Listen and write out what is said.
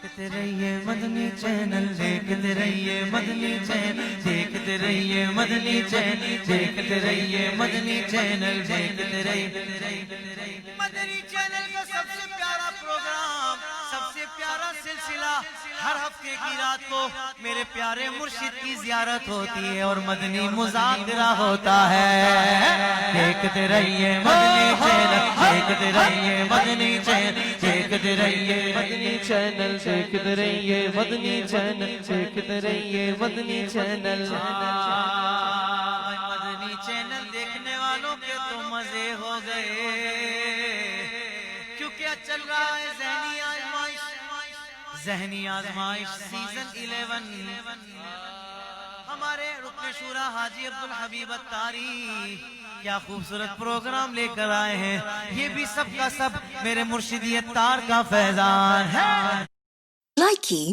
دیکھتے رہیے مدنی چینل، دیکھتے رہیے مدنی چینل، دیکھتے رہیے مدنی چینل، دیکھتے رہیے مدنی چینل، دیکھتے رہیے مدنی چینل کا سب سے پیارا پروگرام، سب سے پیارا سلسلہ۔ ہر ہفتے کی رات کو میرے پیارے مرشد کی زیارت ہوتی ہے اور مدنی مذاکرہ ہوتا ہے۔ دیکھتے رہیے مدنی چینل، دیکھتے رہیے مدنی چینل، دیکھتے رہیے مدنی چینل، دیکھتے رہیے مدنی چینل، دیکھتے رہیے مدنی چینل۔ مدنی چینل دیکھنے والوں کے تو مزے ہو گئے، کیونکہ چل رہا ہے ذہنی آزمائش، ذہنی آزمائش سیزن 11۔ ہمارے رکن شورا حاجی عبدالحبیب اتاری کیا خوبصورت پروگرام لے کر آئے ہیں۔ یہ بھی سب کا سب میرے مرشد اتار کا فیضان ہے۔ لائکی